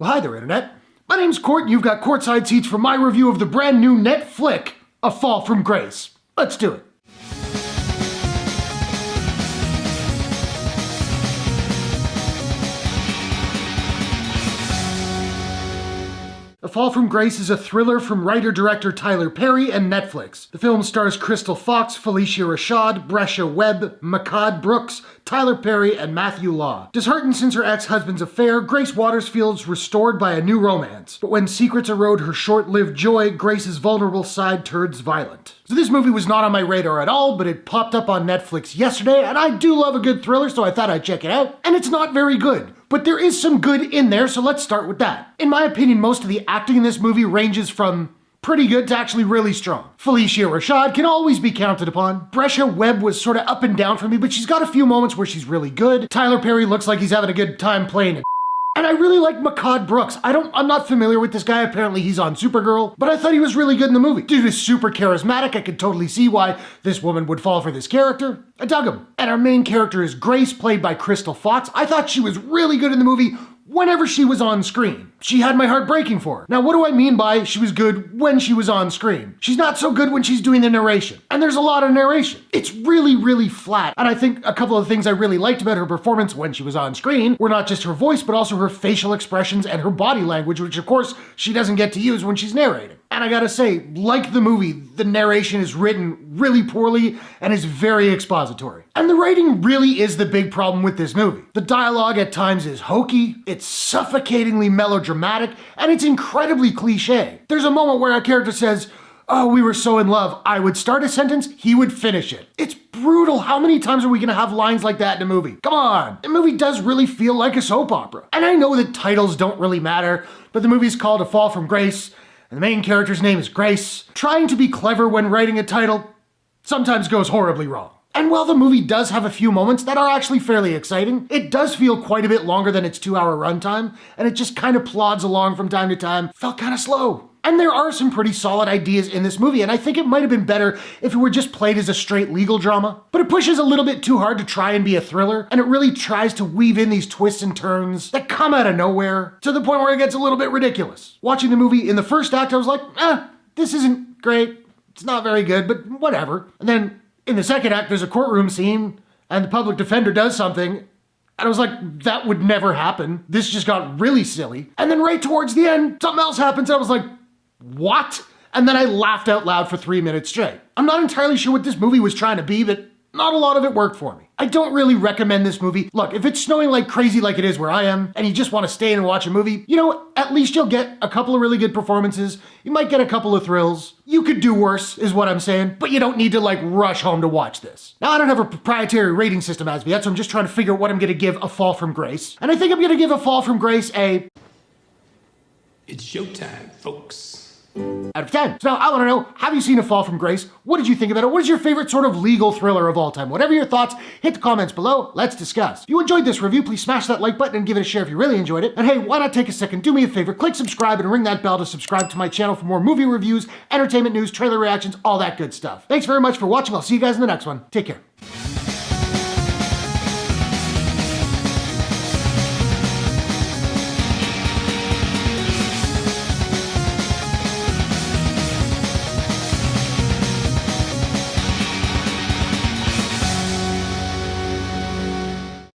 Well, hi there, Internet. My name's Court, and you've got courtside seats for my review of the brand new net flick, A Fall from Grace. Let's do it. A Fall from Grace is a thriller from writer-director Tyler Perry and Netflix. The film stars Crystal Fox, Phylicia Rashad, Bresha Webb, Mehcad Brooks, Tyler Perry, and Matthew Law. Disheartened since her ex-husband's affair, Grace Watersfield's restored by a new romance. But when secrets erode her short-lived joy, Grace's vulnerable side turns violent. So this movie was not on my radar at all, but it popped up on Netflix yesterday, and I do love a good thriller, so I thought I'd check it out. And it's not very good. But there is some good in there, so let's start with that. In my opinion, most of the acting in this movie ranges from pretty good to actually really strong. Phylicia Rashad can always be counted upon. Bresha Webb was sort of up and down for me, but she's got a few moments where she's really good. Tyler Perry looks like he's having a good time playing it. And I really like Mehcad Brooks. I'm not familiar with this guy. Apparently he's on Supergirl, but I thought he was really good in the movie. Dude is super charismatic. I could totally see why this woman would fall for this character. I dug him. And our main character is Grace, played by Crystal Fox. I thought she was really good in the movie whenever she was on screen. She had my heart breaking for her. Now, what do I mean by she was good when she was on screen? She's not so good when she's doing the narration. And there's a lot of narration. It's really, really flat. And I think a couple of things I really liked about her performance when she was on screen were not just her voice, but also her facial expressions and her body language, which of course she doesn't get to use when she's narrating. And I gotta say, like the movie, the narration is written really poorly and is very expository. And the writing really is the big problem with this movie. The dialogue at times is hokey, it's suffocatingly melodramatic, and it's incredibly cliche. There's a moment where a character says, "Oh, we were so in love." I would start a sentence, he would finish it. It's brutal. How many times are we gonna have lines like that in a movie? Come on. The movie does really feel like a soap opera. And I know that titles don't really matter, but the movie's called A Fall from Grace, and the main character's name is Grace. Trying to be clever when writing a title sometimes goes horribly wrong. And while the movie does have a few moments that are actually fairly exciting, it does feel quite a bit longer than its 2-hour runtime, and it just kind of plods along from time to time. Felt kind of slow. And there are some pretty solid ideas in this movie, and I think it might have been better if it were just played as a straight legal drama. But it pushes a little bit too hard to try and be a thriller, and it really tries to weave in these twists and turns that come out of nowhere, to the point where it gets a little bit ridiculous. Watching the movie in the first act, I was like, this isn't great. It's not very good, but whatever. And then in the second act, there's a courtroom scene, and the public defender does something, and I was like, that would never happen. This just got really silly. And then right towards the end, something else happens, and I was like, what? And then I laughed out loud for 3 minutes straight. I'm not entirely sure what this movie was trying to be, but not a lot of it worked for me. I don't really recommend this movie. Look, if it's snowing like crazy like it is where I am, and you just want to stay in and watch a movie, you know, at least you'll get a couple of really good performances. You might get a couple of thrills. You could do worse, is what I'm saying, but you don't need to like rush home to watch this. Now, I don't have a proprietary rating system as of yet, so I'm just trying to figure out what I'm gonna give A Fall from Grace. And I think I'm gonna give A Fall from Grace a... It's showtime, folks. Out of 10. So now I want to know, have you seen A Fall from Grace? What did you think about it? What is your favorite sort of legal thriller of all time? Whatever your thoughts, hit the comments below. Let's discuss. If you enjoyed this review, please smash that like button and give it a share if you really enjoyed it. And hey, why not take a second, do me a favor, click subscribe and ring that bell to subscribe to my channel for more movie reviews, entertainment news, trailer reactions, all that good stuff. Thanks very much for watching. I'll see you guys in the next one. Take care.